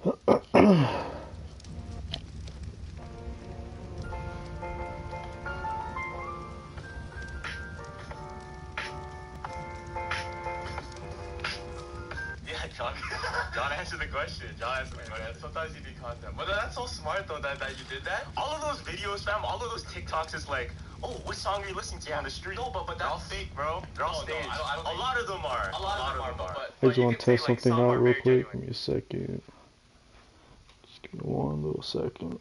Yeah, John answered the question. John answered the question. Sometimes you need content. But that's so smart though that you did that. All of those videos, fam, all of those TikToks is like, oh, what song are you listening to on the street? No, but they're all fake, bro. They're all staged. No, I don't a lot of them are. A lot of them are. I just want to test something out real quick. Give me a second. Just give me one little second.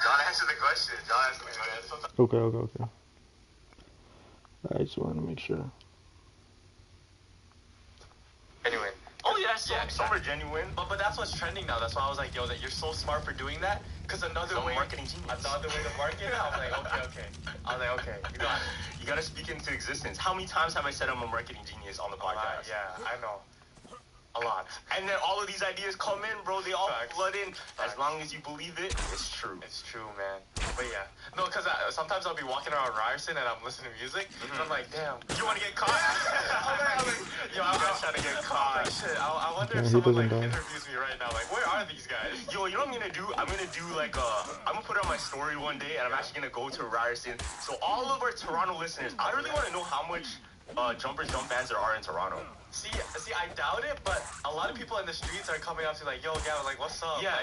John answered the question. Okay. I just wanted to make sure. Genuine. Oh yeah, some are genuine. But that's what's trending now. That's why I was like, yo, that you're so smart for doing that. Cause another way marketing genius. Another way to market it. I was like, okay. I was like, okay, you got it. You gotta speak into existence. How many times have I said I'm a marketing genius on the podcast? Yeah, I know. A lot. And then all of these ideas come in, bro. They all flood in. As long as you believe it, it's true. It's true, man. But yeah. No, because sometimes I'll be walking around Ryerson and I'm listening to music. And I'm like, damn. You want to get caught? I'm like, yo, I'm trying to get caught. Shit, I wonder if someone like interviews me right now. Like, where are these guys? Yo, you know what I'm going to do? I'm going to do like I'm going to put it on my story one day and I'm actually going to go to Ryerson. So all of our Toronto listeners, I really want to know how much Jumpers Jump bands there are in Toronto. See, I doubt it, but a lot of people in the streets are coming up to like, yo, Gavin, like, what's up? Yeah.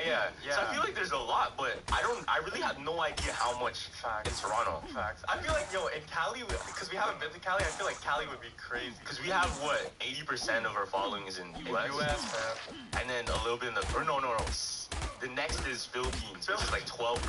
So I feel like there's a lot, but I really have no idea how much in Toronto. Facts. I feel like, yo, in Cali, because we haven't been to Cali, I feel like Cali would be crazy. Because we have, what, 80% of our following is in the US? man. And then a little bit in the, or no. The next is Philippines, which is like 12%.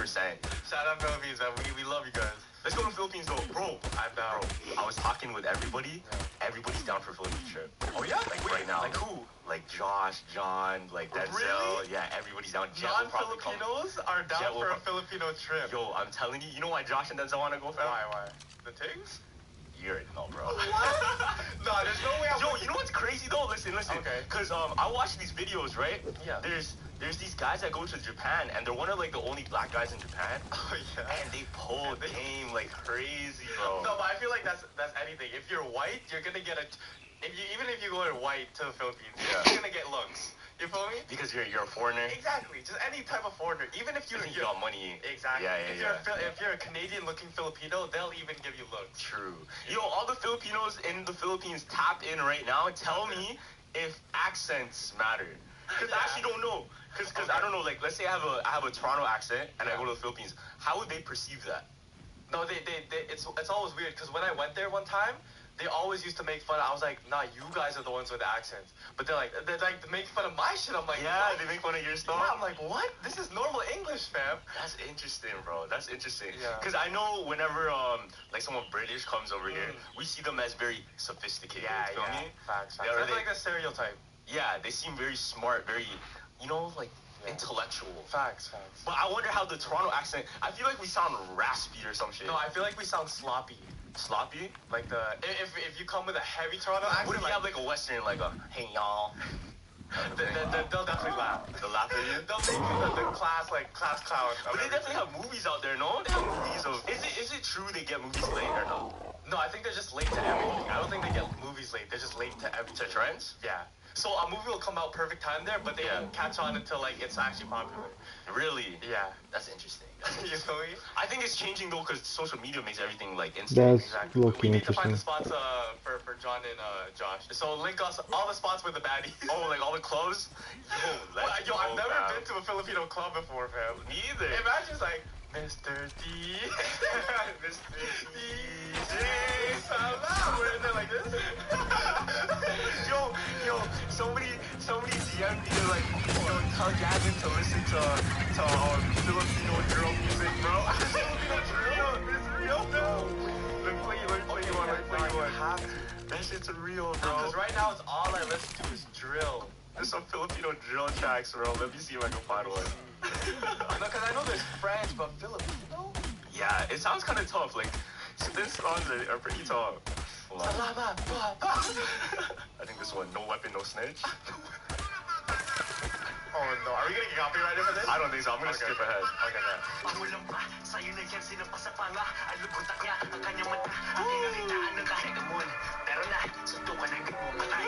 Shout out Philippines, man. We love you guys. Let's go to Philippines though, bro. I'm down. I was talking with everybody. Everybody's down for Philippines trip. Oh yeah? Like right now. Like who? Like Josh, John, like Denzel. Really? Yeah, everybody's down. Non-Filipinos are down for a Filipino trip. Yo, I'm telling you, you know why Josh and Denzel want to go, fam? Why? The Tings? You already know, bro. What? No, there's no way Yo, you know what's crazy though? Listen. Okay. Cause I watch these videos, right? Yeah. There's these guys that go to Japan, and they're one of like the only black guys in Japan. Oh yeah. And they pull game like crazy, bro. No, but I feel like that's anything. If you're white, you're gonna get even if you go to white to the Philippines, you're gonna get looks. You feel me? Because you're a foreigner. Exactly. Just any type of foreigner. Even if you got money. Exactly. Yeah. If you're a Canadian-looking Filipino, they'll even give you looks. True. Yo, all the Filipinos in the Philippines tap in right now. Tell me if accents matter. Because I actually don't know. Because I don't know. Like, let's say I have a Toronto accent and I go to the Philippines. How would they perceive that? No, it's always weird. Because when I went there one time, they always used to make fun. I was like, nah, you guys are the ones with the accents. But they're like making fun of my shit. I'm like, yeah, what? They make fun of your stuff. Yeah, I'm like, what? This is normal English, fam. That's interesting, bro. That's interesting. Yeah. Because I know whenever like someone British comes over here, we see them as very sophisticated. Yeah. Feel me? Facts. That's like a stereotype. Yeah, they seem very smart, very, like intellectual. Facts. But I wonder how the Toronto accent. I feel like we sound raspy or some shit. No, I feel like we sound sloppy. Sloppy? Like if you come with a heavy Toronto accent. What if you have like a Western, like a hey y'all? They'll definitely laugh. They'll laugh at you. They'll make you the class clown. But they definitely have movies out there, no? They have movies of. Is it true they get movies late or no? No, I think they're just late to everything. I don't think they get movies late. They're just late to everything. To trends? Yeah. So a movie will come out perfect time there, but they won't catch on until like it's actually popular. Really? Yeah. That's interesting. You feel me? I think it's changing though because social media makes everything like instant. That's looking We need to interesting. find the spots for John and Josh. So link us all the spots with the baddies. Oh, like all the clubs? Yo, I've never been to a Filipino club before, fam. Me either. Imagine it's like Mr. D, Mr. DJ Salam. We're in there like this. Yo, somebody DM me like, tell Gavin to listen to Filipino drill music, bro. Filipino drill? It's real, bro. Let me play you one. That shit's real, bro. Because right now it's all I listen to is drill. There's some Filipino drill tracks, bro. Let me see if I can find one. No, because I know there's French, but Filipino? Yeah, it sounds kind of tough. Like, these songs are pretty tough. Salamat, I think this one, no weapon, no snitch. Oh no, are we gonna get copyrighted for this? I don't think so. I'm gonna skip ahead. Okay, man. Pangulang pa, sa'yo na yan, sinapasa pa nga. Ang lubutak niya, ang kanyang mata. Aking nakitaan ng kahit gamon. Pero na, suntukan ang mo matay.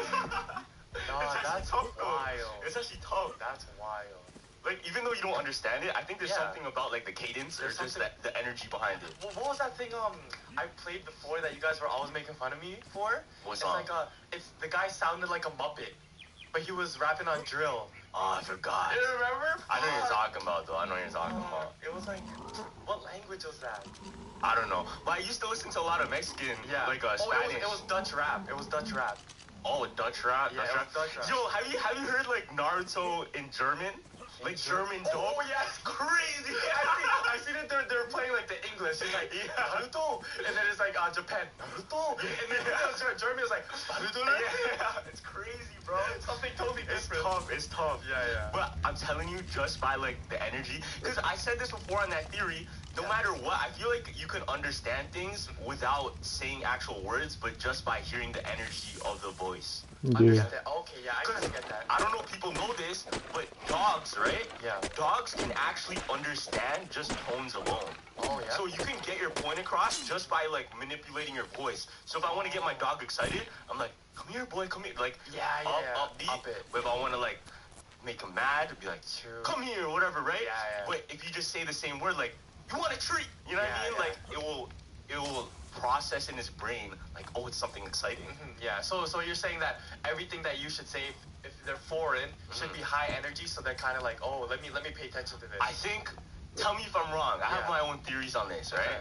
No, It's that's actually tough, though. wild. It's actually tough. That's wild. Like, even though you don't understand it, I think there's Yeah. something about, like, the cadence or There's just something- the energy behind it. What was that thing I played before that you guys were always making fun of me for? What It's song? like it's the guy sounded like a Muppet, but he was rapping on drill. Oh, I forgot. You remember? I know what you're Fuck. talking about, though. I know what you're talking about. It was like, what language was that? I don't know. But I used to listen to a lot of Mexican, like, Spanish. It was Dutch rap. It was Dutch rap. Oh, Dutch rap. Yeah, Dutch it was Dutch rap. Yo, have you heard like Naruto in German? Like German dub? Oh yeah, it's crazy. I seen it. They're playing like the English. It's like Naruto, and then it's like Japan Naruto, and then German is like Naruto. Yeah, it's crazy, bro. Something totally It's different. tough. It's tough. Yeah. But I'm telling you, just by like the energy, because I said this before on that theory. No matter what, I feel like you can understand things without saying actual words, but just by hearing the energy of the voice. Yeah. Understand. Okay, yeah, I kind of get that. I don't know if people know this, but dogs, right? Yeah. Dogs can actually understand just tones alone. Oh yeah. So you can get your point across just by like manipulating your voice. So if I want to get my dog excited, I'm like, come here, boy, come here. Like, Yeah. upbeat. Up it. But if I want to like make him mad, be like, True. come here, or whatever, right? Yeah. But if you just say the same word, like, you want a treat, you know what I Yeah, mean? yeah. Like, it will process in his brain, like, oh, it's something exciting. Yeah. So you're saying that everything that you should say if they're foreign should be high energy, so they're kind of like, oh, let me pay attention to this. I think, tell me if I'm wrong. I have Yeah. my own theories on this, right? Okay.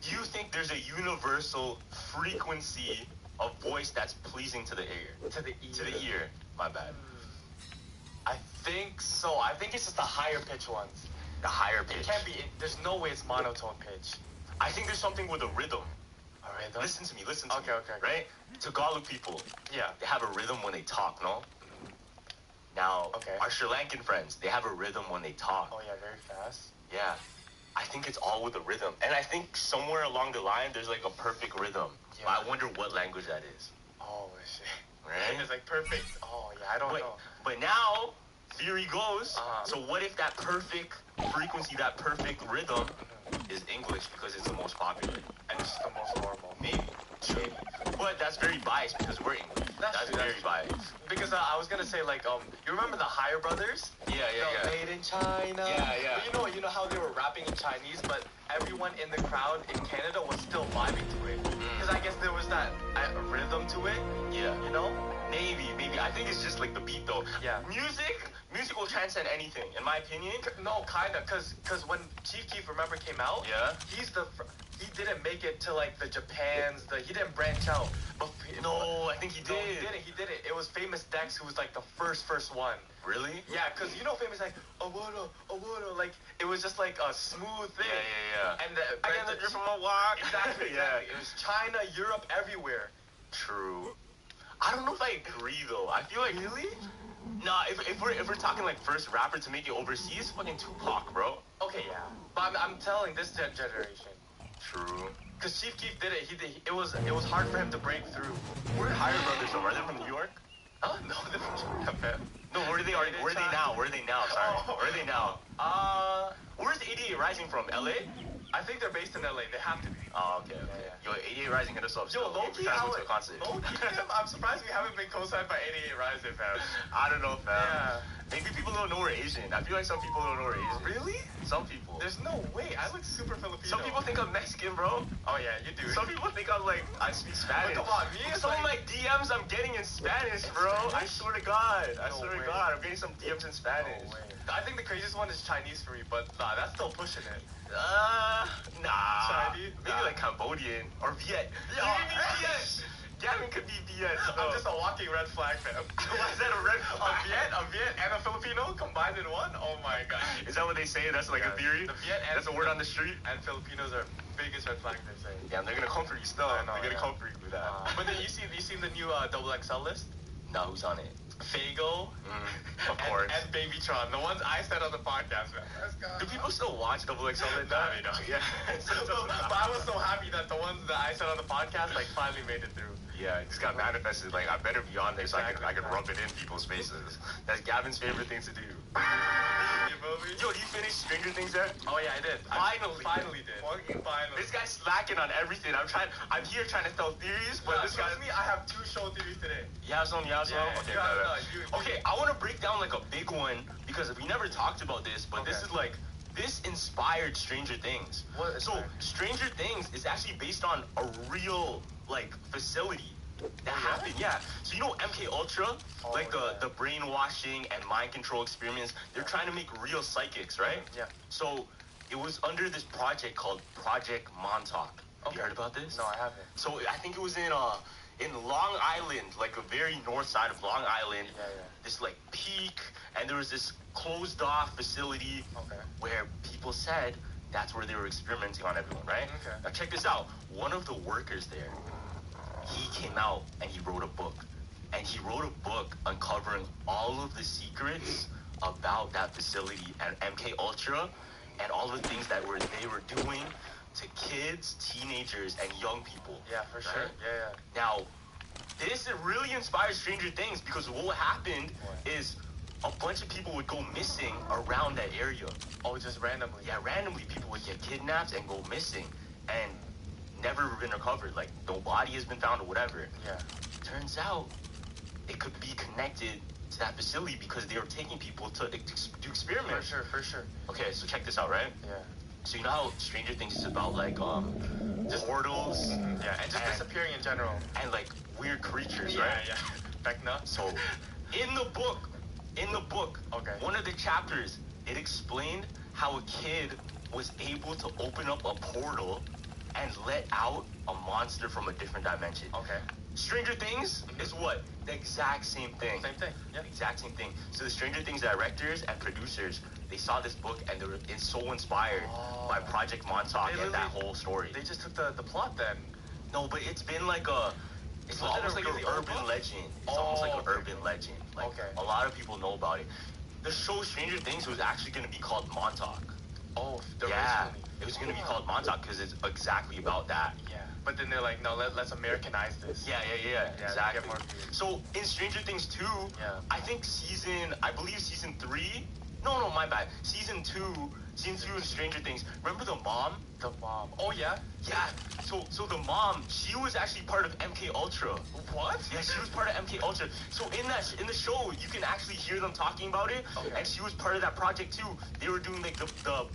Do you think there's a universal frequency of voice that's pleasing to the ear? To the ear. To the ear. My bad. I think so. I think it's just the higher pitch ones. The higher It pitch. can't be. There's no way it's monotone pitch. I think there's something with a rhythm. All right. Listen to me, listen to me. Okay. Right? Tagalog people, Yeah. they have a rhythm when they talk, no? Now, Okay. our Sri Lankan friends, they have a rhythm when they talk. Oh yeah, very fast. Yeah. I think it's all with the rhythm. And I think somewhere along the line, there's like a perfect rhythm. Yeah. But I wonder what language that is. Oh shit. Right? It's like perfect. Oh yeah, I don't know. But now, theory goes, Uh-huh. so what if that perfect frequency, that perfect rhythm is English because it's the most popular? And it's the most normal. Maybe. Maybe. But that's very biased because we're English. That's true, very biased. Because I was gonna say like you remember the Higher Brothers? Yeah, The Made in China. Yeah. But you know how they were rapping in Chinese, but everyone in the crowd in Canada was still vibing to it. Because I guess there was that rhythm to it. Yeah. You know? Maybe. I think it's just like the beat though. Yeah. Music will transcend anything, in my opinion. No, kinda. Cause when Chief Keef remember came out, Yeah. he didn't make it to like the Japans. He didn't branch out. But No, I think he No, did. he did it. It was Famous Dex who was like the first one. Really? Yeah, cause you know Famous like Awada, like it was just like a smooth thing. Yeah. And the I get the drip from my walk. exactly. Yeah. It was China, Europe, everywhere. True. I don't know if I agree though. I feel like Really? Nah, if we're talking like first rapper to make it overseas, fucking Tupac, bro. Okay, yeah. But I'm telling this generation. True. Cause Chief Keef did it. It was hard for him to break through. Where are Higher Brothers from? Are they from New York? Huh? No, they're from China, man. No, where are they? Where are they now? Where are they now? Sorry. Oh. Where are they now? Where's 88 Rising from? LA? I think they're based in LA. They have to be. Oh, okay. Yo, 88 Rising hit us up. Yo, Still. low-key, We're trying to go to a concert. I'm surprised we haven't been co-signed by 88 Rising, fam. I don't know, fam. Yeah. Maybe people don't know we're Asian. I feel like some people don't know we're Asian. Really? Some people. There's no way. I look super Filipino. Some people think I'm Mexican, bro. Oh yeah, you do. Some people think I'm like, I speak Spanish. But come on, me, it's Some of my like- DMs I'm getting in Spanish, bro. I Spanish? swear to God. I No swear to way. God. I'm getting some DMs in Spanish. No way. I think the craziest one is Chinese for me, but nah, that's still pushing it. Nah. Chinese? Maybe Nah. like Cambodian or Viet. Yo, Maybe Viet. Gavin could be Viet. I'm just a walking red flag, fam. Why is that a red flag? A Viet, and a Filipino combined in one? Oh my god. Is that what they say? That's like Yeah, a theory? the Viet and That's a word on the street? And Filipinos are biggest red flag, they say. Yeah, they're gonna come for you still. I know, They're gonna yeah. come for you with that. But then you seen the new double XL list? Now who's on it? Fago. Of course. And Babytron, the ones I said on the podcast, man. Let's go. Do people still watch Double XL? Nah, they don't. Yeah. but I was so happy that the ones that I said on the podcast like finally made it through. Yeah, it just got manifested. Like, I better be on there so I can rub it in people's faces. That's Gavin's favorite thing to do. You feel me? Yo, you finished Stranger Things yet? Oh yeah, I did. Finally did. Fucking finally. This guy's slacking on everything. I'm here trying to tell theories, but this guy. Me, I have 2 show theories today. You have some? Yeah, Okay, okay, I want to break down like a big one because we never talked about this, but this is like, this inspired Stranger Things. What is so Stranger Things is actually based on a real like facility that happened. Yeah. So you know MK Ultra, like the brainwashing and mind control experiments. They're trying to make real psychics, right? Yeah. So it was under this project called Project Montauk. Have you heard about this? No, I haven't. So I think it was in Long Island, like a very north side of Long Island. Yeah. This like peak, and there was this closed off facility where people said that's where they were experimenting on everyone, right? Okay. Now check this out. One of the workers there, he came out and he wrote a book. And he wrote a book uncovering all of the secrets about that facility and MK Ultra and all the things that they were doing to kids, teenagers, and young people. Yeah, for sure. Yeah. Now, this really inspired Stranger Things because what happened is a bunch of people would go missing around that area. Oh, just randomly. Yeah, randomly people would get kidnapped and go missing and never been recovered. Like, no body has been found or whatever. Yeah. Turns out it could be connected to that facility because they were taking people to do experiments. For sure. Okay, so check this out, right? Yeah. So you know how Stranger Things is about like just portals, yeah, and just disappearing in general, and like weird creatures, right? Yeah. Vecna. So in the book, one of the chapters, it explained how a kid was able to open up a portal and let out a monster from a different dimension. Okay. Stranger Things is what? The exact same thing. Same thing. Yeah. Exact same thing. So the Stranger Things directors and producers, they saw this book and they were so inspired by Project Montauk and that whole story. They just took the plot then. No, but it's been like it's almost like an urban legend. It's almost like an urban legend. Like a lot of people know about it. The show Stranger Things was actually going to be called Montauk. Oh, it was going to be called Montauk because it's exactly about that. Yeah. But then they're like, no, let's Americanize this. Yeah, exactly. Get more so in Stranger Things 2, I think I believe season 3. No, my bad. Season 2 in Stranger Things. Remember the mom? The mom. Oh yeah. Yeah. So the mom, she was actually part of MK Ultra. What? Yeah, she was part of MK Ultra. So in the show, you can actually hear them talking about it. Okay. And she was part of that project too. They were doing like the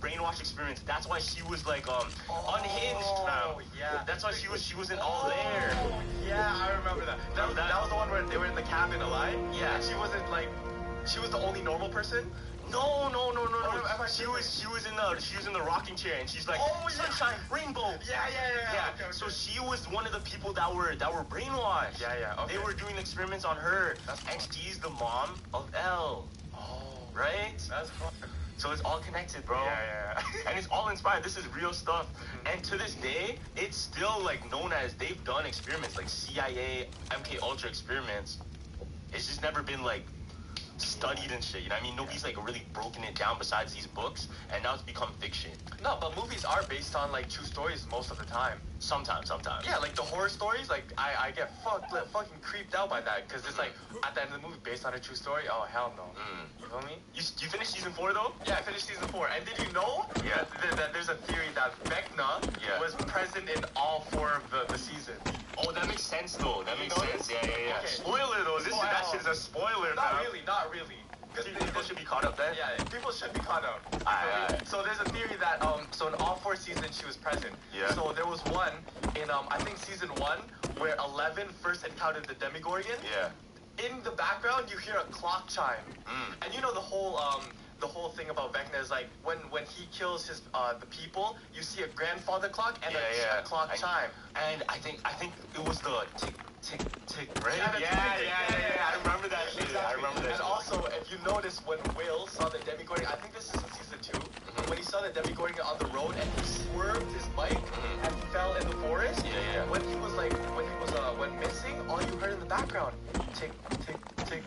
brainwash experiments. That's why she was like unhinged now. Yeah. That's why she wasn't all there. Oh yeah, I remember that. That was the one where they were in the cabin alive. Yeah. And she wasn't like, she was the only normal person. No. She was in the rocking chair and she's like, sunshine, rainbow. Yeah. Okay. So she was one of the people that were brainwashed. Yeah. Okay. They were doing experiments on her, and she's the mom of Elle. Oh. Right? That's fun. So it's all connected, bro. Yeah. And it's all inspired. This is real stuff. And to this day, it's still like known as, they've done experiments like CIA, MK Ultra experiments. It's just never been like studied and shit, you know what I mean? Nobody's like really broken it down besides these books, and now it's become fiction. No, but movies are based on like true stories most of the time. Sometimes. Yeah, like the horror stories, like I get fucking creeped out by that because it's like at the end of the movie based on a true story. Oh hell no. You feel me? You finished season 4 though? Yeah, I finished season 4. And did you know that there's a theory that Vecna was present in all 4 of the seasons? Oh, that makes sense though. That makes sense. Yeah. Okay. Spoiler though. That shit's a spoiler. Not really. People should be caught up then? Yeah, people should be caught up. Aye. So there's a theory that so in all 4 seasons she was present. Yeah. So there was one in I think season 1 where 11 first encountered the Demigorgon. Yeah. In the background you hear a clock chime. And you know the whole thing about Vecna is like when he kills his the people, you see a grandfather clock and a clock chime. And I think it was the tick, right? Yeah. I remember that shit. Exactly. I remember that. And also, if you notice, when Will saw the Demigorgon, I think this is in season 2, when he saw the Demigorgon on the road and he swerved his bike and fell in the forest. Yeah. When he was went missing, all you heard in the background, tick.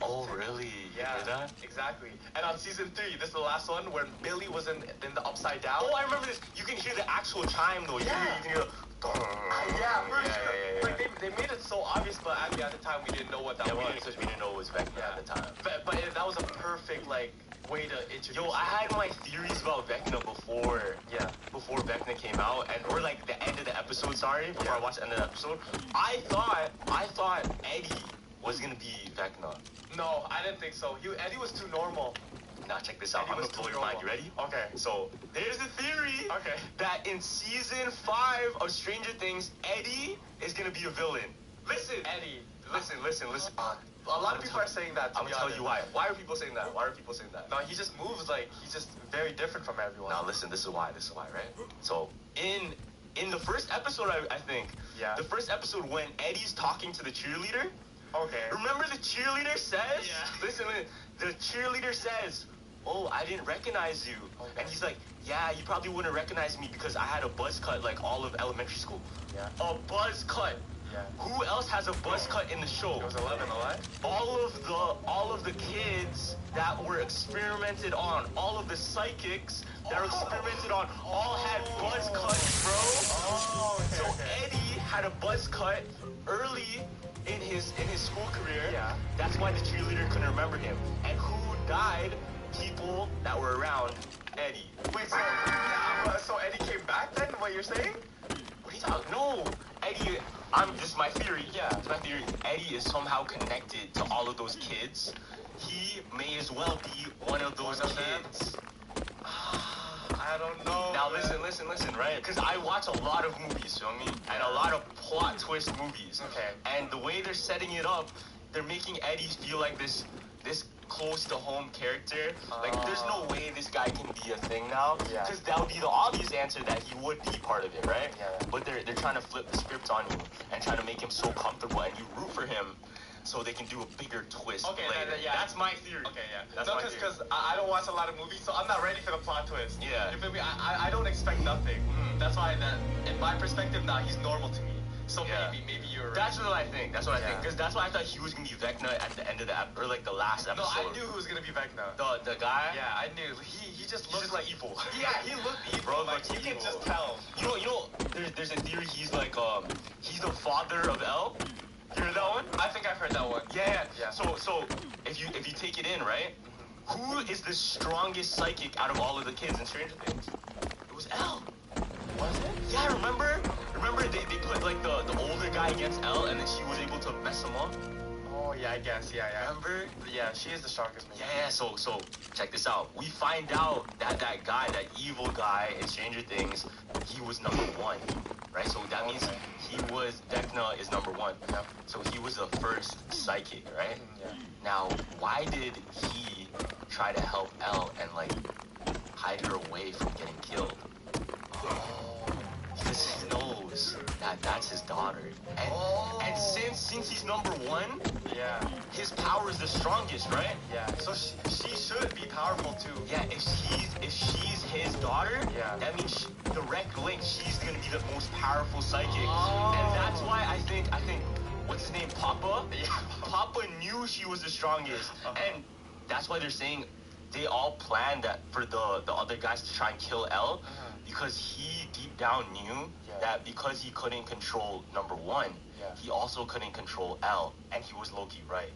Oh, really? Yeah. You heard that? Exactly. And on season 3, this is the last one where Billy was in the upside down. Oh, I remember this. You can hear the actual chime though. You can hear Yeah, for sure. yeah. Like they made it so obvious, but at the time we didn't know what that was. Because we didn't know it was Vecna at the time. But that was a perfect like way to introduce. Yo, I had my theories about Vecna before Vecna came out, or like the end of the episode. Sorry, before I watched the end of the episode, I thought Eddie was gonna be Vecna. No, I didn't think so. Eddie was too normal. Now check this out. Eddie I'm was gonna blow too your mind. You normal. ready? Okay. So there's a theory Okay. that in season 5 of Stranger Things, Eddie is gonna be a villain. Listen, Eddie. listen. A lot of people are saying that. I'm gonna tell you why. Why are people saying that? No, he just moves like he's just very different from everyone. Now listen, this is why, right? So in the first episode, I think, Yeah. the first episode when Eddie's talking to the cheerleader, Okay. remember the cheerleader says, Yeah. listen, the cheerleader says, oh, I didn't recognize you. Okay. And he's like, yeah, you probably wouldn't recognize me because I had a buzz cut like all of elementary school. Yeah. A buzz cut. Yeah. Who else has a buzz cut in the show? It was 11 alive. All of the kids that were experimented on, all of the psychics that were experimented on, all had buzz cuts, bro. Oh, okay. So Eddie had a buzz cut early in his school career. Yeah. That's why the cheerleader couldn't remember him. And who died? People that were around Eddie. Wait, so Eddie came back then? What you're saying? What are you talking? No, Eddie. This is my theory. Yeah, it's my theory. Eddie is somehow connected to all of those kids. He may as well be one of those One of them? kids. I don't know. Now man. listen, right? Because I watch a lot of movies, you know what I mean? And a lot of plot twist movies. Okay. And the way they're setting it up, they're making Eddie feel like this close to home character. Like there's no way this guy can be a thing now. Yeah. Because that would be the obvious answer that he would be part of it, right? Yeah. But they're trying to flip the script on you and trying to make him so comfortable and you root for him so they can do a bigger twist Okay, later. yeah. That's my theory. Okay, yeah. That's no, my theory. because I don't watch a lot of movies, so I'm not ready for the plot twist. Yeah. You feel me? I don't expect nothing. That's why in my perspective now, he's normal to me. So Yeah. maybe you're right. That's what I think. That's what I think. Yeah. Because that's why I thought he was gonna be Vecna at the end of the or like the last No, episode. I knew who was gonna be Vecna. The guy. Yeah, I knew. He just He looked just like looked evil. Yeah, he looked evil. Bro, like looked you can evil. just tell. You know. There's a theory. He's like he's the father of Elle. You heard that one? I think I've heard that one. Yeah. Yeah. So if you take it in, right? Who is the strongest psychic out of all of the kids in Stranger Things? It was Elle. Was it? Yeah, remember they put like the older guy against Elle and then she was able to mess him up? Oh yeah, I guess. Yeah. Remember? Yeah, she is the strongest. Maybe. Yeah, so check this out. We find out that guy, that evil guy in Stranger Things, he was number 1, right? So that means Vecna is number 1. Yep. So he was the first psychic, right? Yeah. Now, why did he try to help Elle and like hide her away from getting killed? Because he knows that that's his daughter. And since he's number 1, Yeah. his power is the strongest, right? Yeah. So she should be powerful too. Yeah, if she's his daughter, Yeah. that means direct link. She's gonna be the most powerful psychic, Oh. and that's why I think what's his name, Papa? Yeah. Papa knew she was the strongest, and that's why they're saying they all planned that for the other guys to try and kill Elle, because he deep down knew Yeah. that because he couldn't control number 1, Yeah. he also couldn't control Elle, and he was low-key right,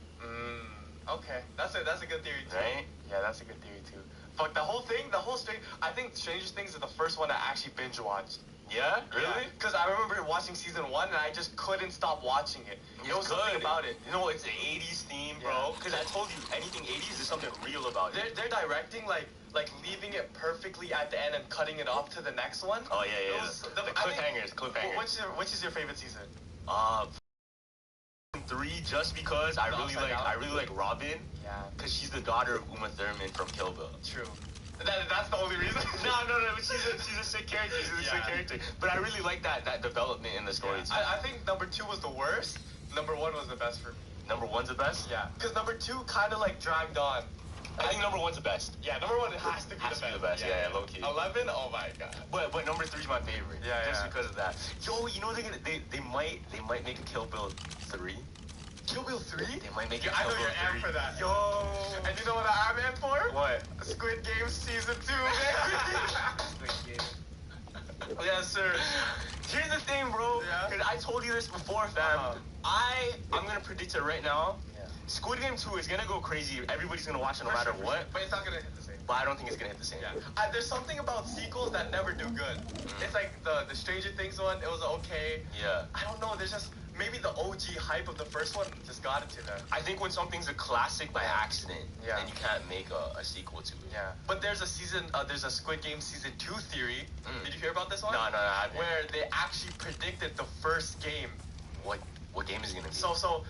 Okay. That's a good theory too. right? Yeah, that's a good theory too. Fuck the whole thing, I think Stranger Things is the first one I actually binge watched. Yeah, really? Because I remember watching season 1 and I just couldn't stop watching it. There was something about it. You know, it's an 80s theme, bro. Yeah. Because I told you, anything 80s is something real about it. They're directing like leaving it perfectly at the end and cutting it off to the next one. Oh, yeah. It was- The I think- cliffhangers. Which is your favorite season? 3, just because I really like Robin. Yeah. Because she's the daughter of Uma Thurman from Kill Bill. True. That's the only reason. No, but she's a sick character. She's a sick character. But I really like that development in the story, too. I think number 2 was the worst. Number 1 was the best for me. Number 1's the best? Yeah. Because number 2 kind of like dragged on. I think number 1's the best. Yeah, number 1 has to be the best. Yeah, low-key. 11? Oh my god. But number 3's my favorite. Yeah, just yeah. because of that. Yo, you know they might make a Kill Bill 3. Kill Bill 3? They might make a I Kill know Bill you're 3. amped for that. Yo. And you know what I'm amped for? What? Squid Game season 2, baby. Yes, sir. Here's the thing, bro. Yeah? 'Cause I told you this before, fam. I'm gonna predict it right now. Yeah. Squid Game 2 is gonna go crazy. Everybody's gonna watch it no matter what. But it's not gonna hit the same. But I don't think it's gonna hit the same. Yeah. There's something about sequels that never do good. It's like the Stranger Things one. It was okay. Yeah. I don't know. There's just maybe the OG hype of the first one just got it to them. I think when something's a classic by accident, Yeah. then you can't make a sequel to it. Yeah. But there's a there's a Squid Game season 2 theory. Mm. Did you hear about this one? No, I haven't. Where they actually predicted the first game. What game is it gonna be? So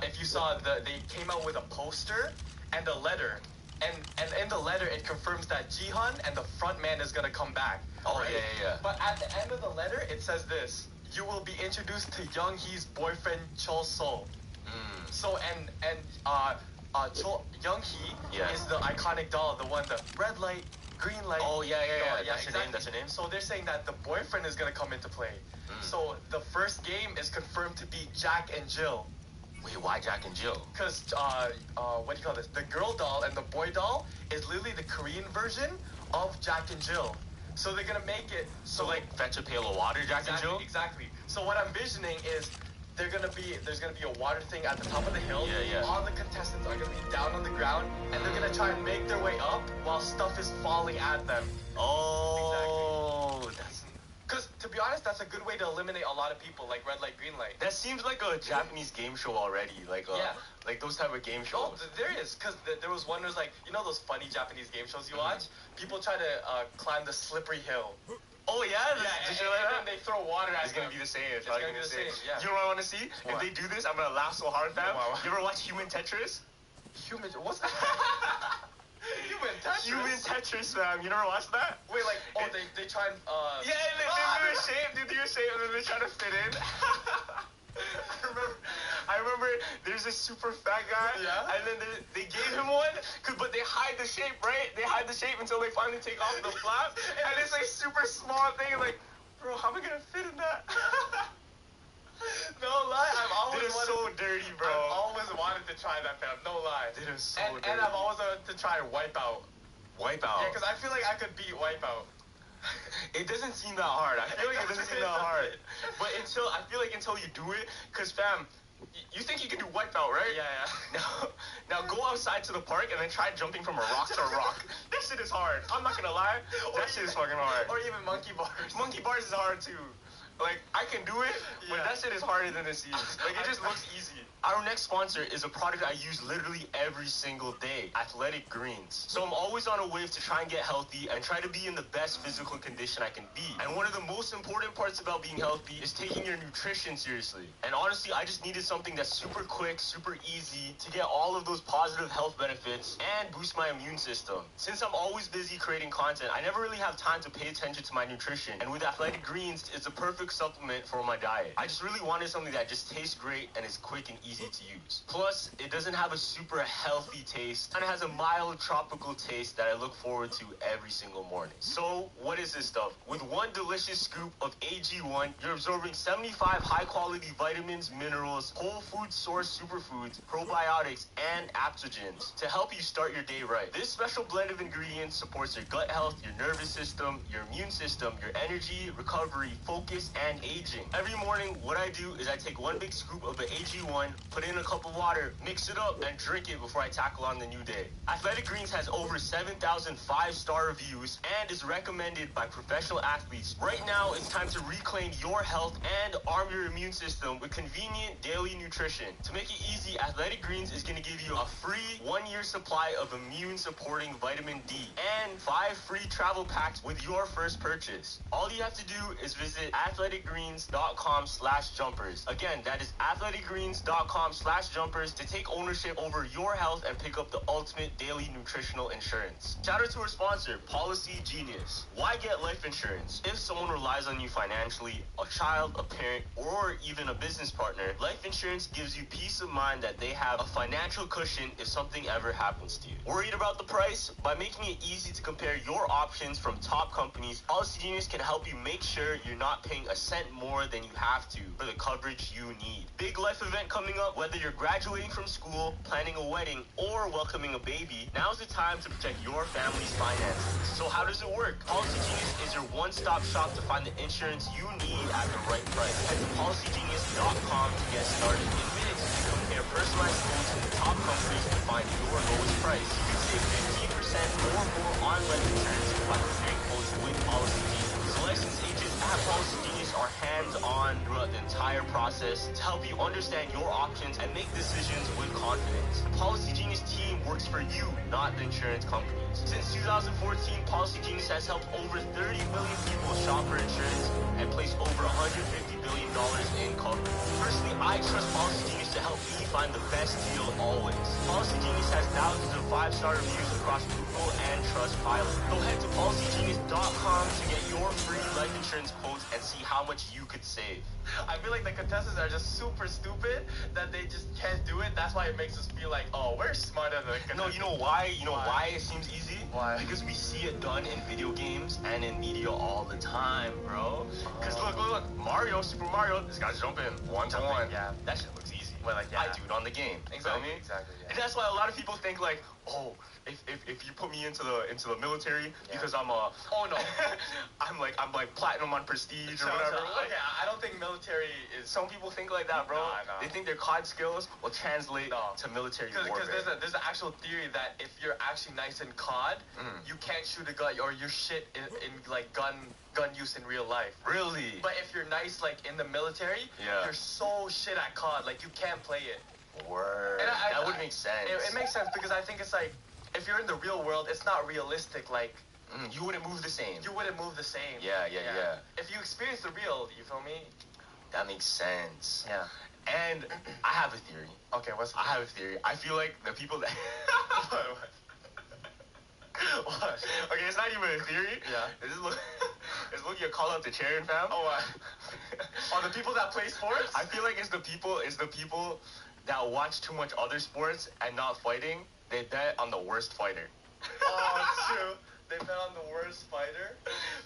if you saw they came out with a poster and a letter. And in the letter, it confirms that Jihan and the front man is gonna come back. Oh, right? yeah. But at the end of the letter, it says this: you will be introduced to Young Hee's boyfriend Chol Sol. So Young Hee Yeah. is the iconic doll, the one, the red light, green light. Oh, yeah. That's exactly. your name. That's your name. So they're saying that the boyfriend is gonna come into play. Mm. So the first game is confirmed to be Jack and Jill. Wait, why Jack and Jill? Because, what do you call this? The girl doll and the boy doll is literally the Korean version of Jack and Jill. So they're gonna make it So like fetch a pail of water, Jack and Jill. Exactly. So what I'm envisioning is there's gonna be a water thing at the top of the hill. Yeah. All the contestants are gonna be down on the ground, and they're gonna try and make their way up while stuff is falling at them. Oh, Because to be honest, that's a good way to eliminate a lot of people, like red light, green light. that seems like a Japanese game show already. Like Yeah. like those type of game Oh, shows. there is, because there was one. There's like, you know those funny Japanese game shows you watch? People try to climb the slippery hill. Oh yeah, And then they throw water at It's gonna them. be the same. It's gonna be the same. Yeah. You know what I want to see? What? If they do this, I'm gonna laugh so hard, fam. Wow. You ever watch Human Tetris? Human. What's that? Human Tetris. Human Tetris, fam. You never watched that? Wait, like, they try and Yeah, they do a shape. They do a shape, and then they try to fit in. I remember there's this super fat guy, Yeah? and then they gave him one, but they hide the shape, right? They hide the shape until they finally take off the flap, and it's like super small thing, like, bro, how am I gonna fit in that? No lie, I've always It is so dirty, bro. I've always wanted to try that, fam. No lie. It is so and dirty. I've always wanted to try Wipeout. Wipeout. Yeah, because I feel like I could beat Wipeout. It doesn't seem that hard. I feel like it doesn't seem that hard. But until you do it, cause fam, you think you can do Wipeout, right? Yeah. Now go outside to the park and then try jumping from a rock to a rock. That shit is hard. I'm not gonna lie. That shit is fucking hard. Or even monkey bars. Monkey bars is hard too. Like, I can do it, but Yeah. that shit is harder than it seems. Like, it just looks easy. Our next sponsor is a product I use literally every single day, Athletic Greens. So I'm always on a wave to try and get healthy and try to be in the best physical condition I can be. And one of the most important parts about being healthy is taking your nutrition seriously. And honestly, I just needed something that's super quick, super easy to get all of those positive health benefits and boost my immune system. Since I'm always busy creating content, I never really have time to pay attention to my nutrition. And with Athletic Greens, it's a perfect supplement for my diet. I just really wanted something that just tastes great and is quick and easy to use. Plus, it doesn't have a super healthy taste, and it has a mild tropical taste that I look forward to every single morning. So, what is this stuff? With one delicious scoop of AG1, you're absorbing 75 high-quality vitamins, minerals, whole food source superfoods, probiotics, and adaptogens to help you start your day right. This special blend of ingredients supports your gut health, your nervous system, your immune system, your energy, recovery, focus, and aging. Every morning, what I do is I take one big scoop of the AG1, put in a cup of water, mix it up, and drink it before I tackle on the new day. Athletic Greens has over 7,000 5-star reviews and is recommended by professional athletes. Right now, it's time to reclaim your health and arm your immune system with convenient daily nutrition. To make it easy, Athletic Greens is going to give you a free 1-year supply of immune-supporting vitamin D and 5 free travel packs with your first purchase. All you have to do is visit athleticgreens.com/jumpers. Again, that is athleticgreens.com/jumpers to take ownership over your health and pick up the ultimate daily nutritional insurance. Shout out to our sponsor, Policy Genius. Why get life insurance? If someone relies on you financially, a child, a parent, or even a business partner, life insurance gives you peace of mind that they have a financial cushion if something ever happens to you. Worried about the price? By making it easy to compare your options from top companies, Policy Genius can help you make sure you're not paying a cent more than you have to for the coverage you need. Big life event coming up, whether you're graduating from school, planning a wedding, or welcoming a baby, now's the time to protect your family's finances. So how does it work? Policy Genius is your one-stop shop to find the insurance you need at the right price. Head to policygenius.com to get started. In minutes, you can compare personalized quotes from the top companies to find your lowest price. You can save 15% or more on life insurance by comparing quotes with Policy Genius. The licensed agents at Policy Genius are hands-on throughout the entire process to help you understand your options and make decisions with confidence. The Policy Genius team works for you, not the insurance companies. Since 2014, Policy Genius has helped over 30 million people shop for insurance and place over $150 billion in coverage. Personally, I trust Policy Genius to help me find the best deal always. Policy Genius has thousands of 5-star reviews across Google and Trustpilot. Go head to policygenius.com to get your free life insurance quotes and see how much you could save. I feel like the contestants are just super stupid that they just can't do it. That's why it makes us feel like, oh, we're smarter than the contestants. No, you know why? You know why it seems easy? Why? Because we see it done in video games and in media all the time, bro. Because look, Mario, Super Mario, this guy's jumping 1-to-1. Yeah. That shit looks easy. Well, like, yeah. I do it on the game. Exactly. Feel me? Exactly. Yeah. And that's why a lot of people think like, oh, if you put me into the military because I'm I'm like platinum on prestige or whatever. Okay, I don't think military is. Some people think like that, bro. Nah. They think their COD skills will translate to military warfare. Because there's an actual theory that if you're actually nice in COD, you can't shoot a gun or you're shit in like gun use in real life. Really? But if you're nice like in the military, you're so shit at COD, like you can't play it. Word. And that would make sense. It makes sense because I think it's like if you're in the real world, it's not realistic. Like you wouldn't move the same. you wouldn't move the same. Yeah. If you experience the real, you feel me? That makes sense. Yeah. And I have a theory. Okay, I have a theory. I feel like the people that What? Okay, it's not even a theory. Yeah. It's looking a call out to Charon fam. The people that play sports? I feel like it's the people that watch too much other sports and not fighting. They bet on the worst fighter. Oh, it's true. They bet on the worst fighter?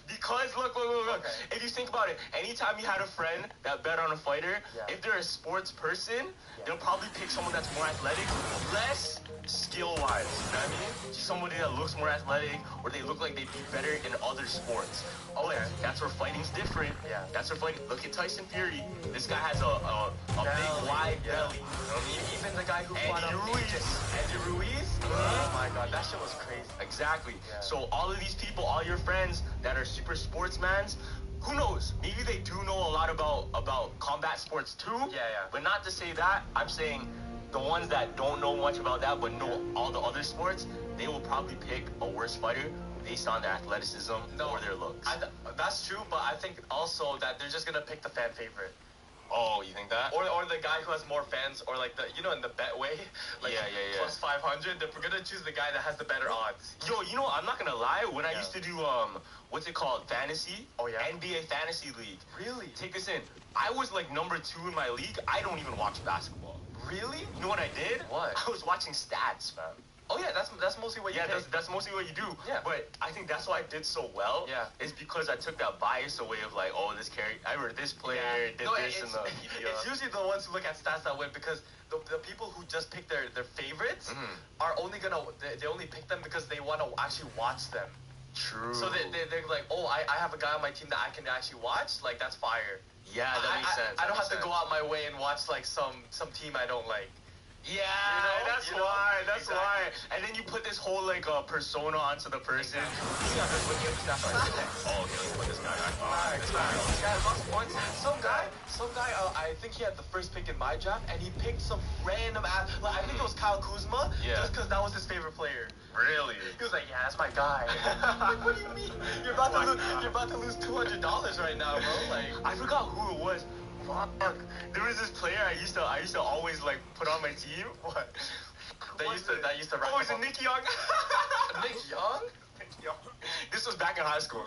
Because look. Okay. If you think about it, anytime you had a friend that bet on a fighter, if they're a sports person, they'll probably pick someone that's more athletic, less skill-wise. You know what I mean? Just somebody that looks more athletic, or they look like they'd be better in other sports. Oh, yeah. That's where fighting's different. Yeah. That's where fighting. Look at Tyson Fury. This guy has a big wide belly. You know what I mean? Even the guy who fought Andy Ruiz. Oh my god, that shit was crazy. Exactly. Yeah. So all of these people, all your friends that are super sportsmans, who knows? Maybe they do know a lot about combat sports too. Yeah. But not to say that, I'm saying the ones that don't know much about that but know all the other sports, they will probably pick a worse fighter based on their athleticism or their looks. That's true, but I think also that they're just gonna pick the fan favorite. Oh, you think that? Or the guy who has more fans, or like in the Betway, like plus 500, they're gonna choose the guy that has the better odds. Yo, I'm not gonna lie. When I used to do what's it called, fantasy? Oh yeah. NBA fantasy league. Really? Take this in. I was like number 2 in my league. I don't even watch basketball. Really? You know what I did? What? I was watching stats, fam. Oh yeah, that's mostly what you pick. That's mostly what you do. Yeah. But I think that's why I did so well. Yeah. Is because I took that bias away of like, oh, this player did this in the media. It's usually the ones who look at stats that win because the people who just pick their favorites are only they only pick them because they want to actually watch them. True. So they're like, oh, I have a guy on my team that I can actually watch. Like that's fire. Yeah, that makes sense. I don't have to go out my way and watch like some team I don't like. Yeah, that's why. And then you put this whole like persona onto the person. Yeah, that's what you have to oh, okay, let's put this guy back. This guy has lots of points. Some guy, I think he had the first pick in my draft, and he picked some random ass. Like I think it was Kyle Kuzma, just because that was his favorite player. Really? He was like, yeah, that's my guy. Like, what do you mean? You're about to lose $200 right now, bro. Like, I forgot who it was. Fuck. There was this player I used to always like put on my team. What? That used to rack Oh, is it Nick Young? Nick Young? This was back in high school.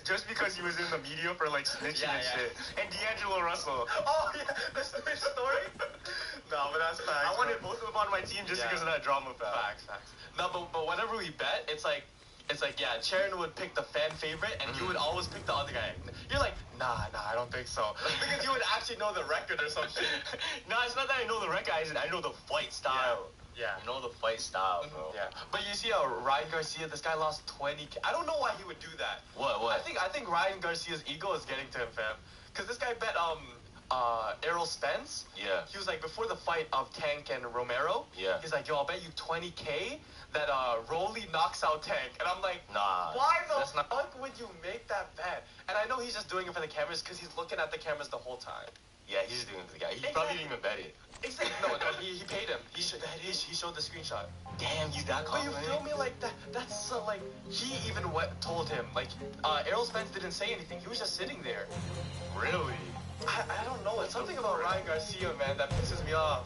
Just because he was in the media for like snitching and shit. And D'Angelo Russell. Oh yeah, that's the story. No, but that's facts. I wanted both of them on my team just because of that drama. Facts. No, but whenever we bet, it's like it's like, yeah, Sharon would pick the fan favorite, and you would always pick the other guy. You're like, nah, I don't think so. Because you would actually know the record or some shit. No, it's not that I know the record. I know the fight style. Yeah. You know the fight style, bro. Yeah, but you see Ryan Garcia, this guy lost 20K. I don't know why he would do that. What? I think Ryan Garcia's ego is getting to him, fam. Because this guy bet Errol Spence. Yeah. He was like, before the fight of Tank and Romero. Yeah. He's like, yo, I'll bet you 20K that Rolly knocks out Tank. And I'm like, Nah. why the that's not- fuck would you make that bet? And I know he's just doing it for the cameras because he's looking at the cameras the whole time. Yeah, he's doing it to the guy. He probably didn't even bet it. Exactly. No, he paid him. He showed the screenshot. Damn, he's that But you confident. feel me? Like that's like he even told him like Errol Spence didn't say anything. He was just sitting there. Really? I don't know. It's something about Ryan Garcia, man, that pisses me off.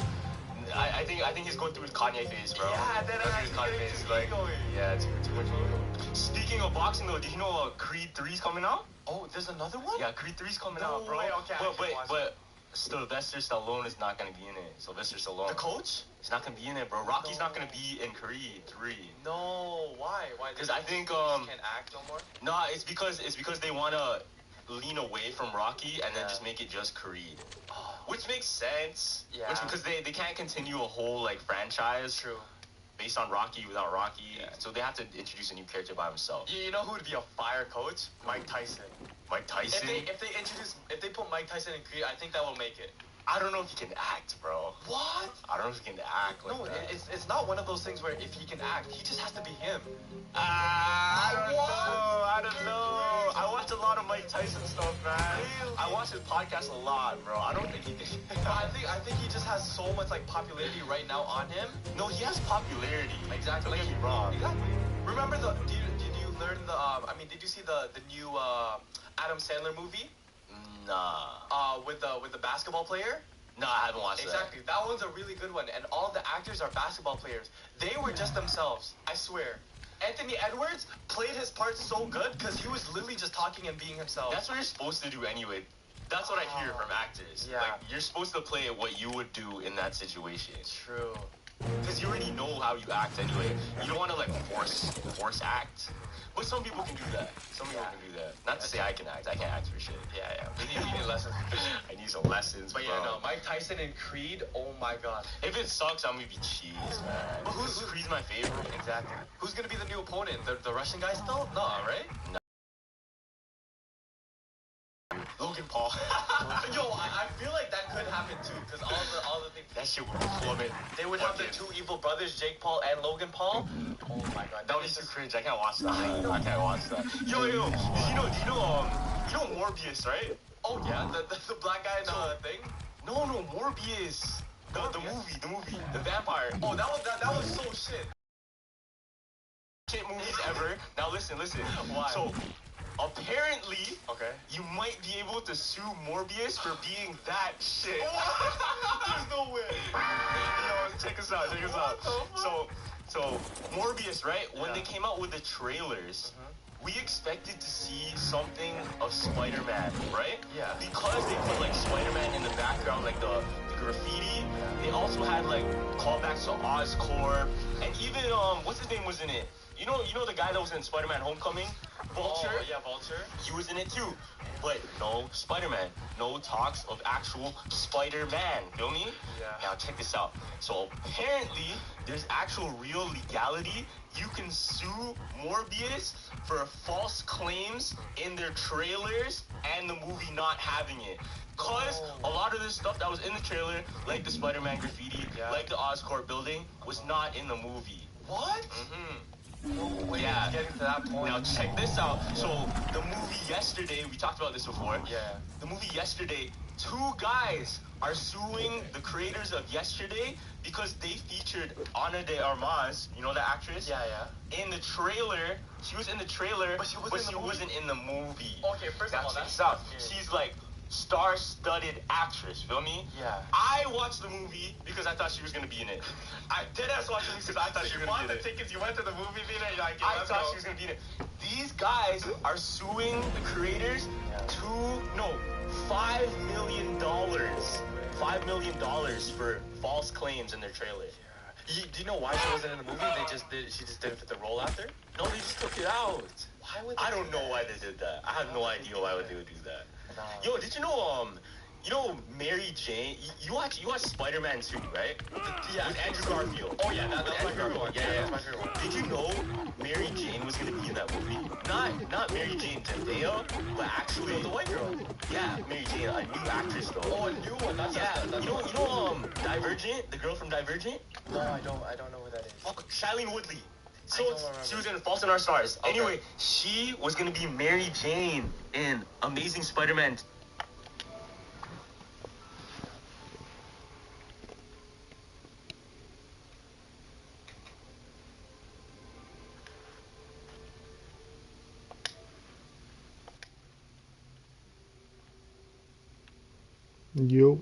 I think he's going through his Kanye phase, bro. Yeah, then That's I his he's Kanye getting phase. too Like, egoy. yeah, too much ego. Speaking of boxing, though, did you know Creed 3's coming out? Oh, there's another one? Yeah, Creed 3's coming No out, bro. way, okay, I but can watch but Sylvester Stallone is not gonna be in it. Sylvester Stallone. The coach? He's not gonna be in it, bro. Rocky's not gonna be in Creed 3. No, why? Why? Because I think he can't act no more. nah, it's because they wanna lean away from Rocky and then Yeah. just make it just Creed. Which makes sense. Yeah. Because they can't continue a whole like franchise True. based on Rocky without Rocky. Yeah. So they have to introduce a new character by himself. You know who would be a fire coach? Mike Tyson. Mike Tyson. If they put Mike Tyson in Creed, I think that will make it. I don't know if he can act, bro. What? I don't know if he can act like No, that. it's not one of those things where if he can act, he just has to be him. I What? don't know. I watch a lot of Mike Tyson stuff, man. Really? I watch his podcast a lot, bro. I don't think he can. I think he just has so much like popularity right now on him. No, he has popularity. Exactly. Don't get me wrong. Exactly. Remember did you learn did you see the new Adam Sandler movie Nah. with the basketball player? Nah, I haven't watched Exactly. That one's a really good one, and all the actors are basketball players. They were just themselves. I swear. Anthony Edwards played his part so good because he was literally just talking and being himself. that. That's what you're supposed to do anyway. That's what I hear from actors. Yeah. Like, you're supposed to play what you would do in that situation. true. Because you already know how you act anyway. You don't want to, like, force act. But some people can do that. Some people Yeah. can do that. Not to say I can act. I can't act for shit. Yeah. We need lessons. I need some lessons, But bro. yeah, no, Mike Tyson and Creed, oh my god. If it sucks, I'm gonna be cheese, man. But who's- Creed's my favorite? Exactly. Who's gonna be the new opponent? The Russian guy still? No, right? Logan Paul. Yo, I feel like that could happen too, because all the things That shit would plummet. they would have the Fucking- two evil brothers, Jake Paul and Logan Paul. Oh my god, That was too cringe. I can't watch that. I can't watch that. Yo, do you know Morbius, right? Oh yeah, the black guy in the thing. No, Morbius. The movie, the vampire. Oh, that was so shit. Shit movies ever. Now listen. Why? So, apparently, Okay. you might be able to sue Morbius for being that shit. There's no way. Yo, check us out. What the fuck? So Morbius, right? When Yeah. they came out with the trailers, we expected to see something of Spider-Man, right? Yeah. Because they put like Spider-Man in the background, like the graffiti. They also had like callbacks to Oscorp, and even what's his name was in it? You know the guy that was in Spider-Man: Homecoming, Vulture. Oh, yeah, Vulture. He was in it too. But no Spider-Man. No talks of actual Spider-Man. Feel me? Yeah. Now check this out. So apparently there's actual real legality. You can sue Morbius for false claims in their trailers and the movie not having it. Cause a lot of this stuff that was in the trailer, like the Spider-Man graffiti, Yeah. like the Oscorp building, was not in the movie. What? Wait, Yeah. it's getting to that point. Now check this out. So the movie yesterday, we talked about this before. Yeah. The movie yesterday, 2 guys are suing the creators of Yesterday because they featured Ana de Armas, you know the actress? Yeah. In the trailer. She was in the trailer, But she wasn't in the movie? wasn't in the movie. Okay, first of Now all, check that's this out. weird. She's like star-studded actress, feel me? Yeah. I watched the movie because I thought she was gonna be in it. I deadass watched the movie because I thought she was gonna be in it. tickets, you went to the movie theater, you're like, I thought she was gonna be in it. These guys are suing the creators $5 million. $5 million for false claims in their trailer. Do you know why she wasn't in the movie? She just didn't fit the role after? No, they just took it out. Why would I don't know why they did that. I have no idea why would they would do that. No. Yo, did you know Mary Jane? You watch Spider-Man 2, right? Yeah. With Andrew Garfield. Oh yeah, that's my favorite one. Yeah, that's my favorite one. Did you know Mary Jane was gonna be in that movie? Not Mary Jane Zendaya, but actually The white girl. yeah, Mary Jane, a new actress though. Oh, a new one. That's You know Divergent, the girl from Divergent? No, I don't know who that is. Fuck, Shailene Woodley. I So don't remember. she was in Fault in Our Stars. Okay. Anyway, she was gonna be Mary Jane in Amazing Spider-Man. Yo.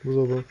What's up, bro?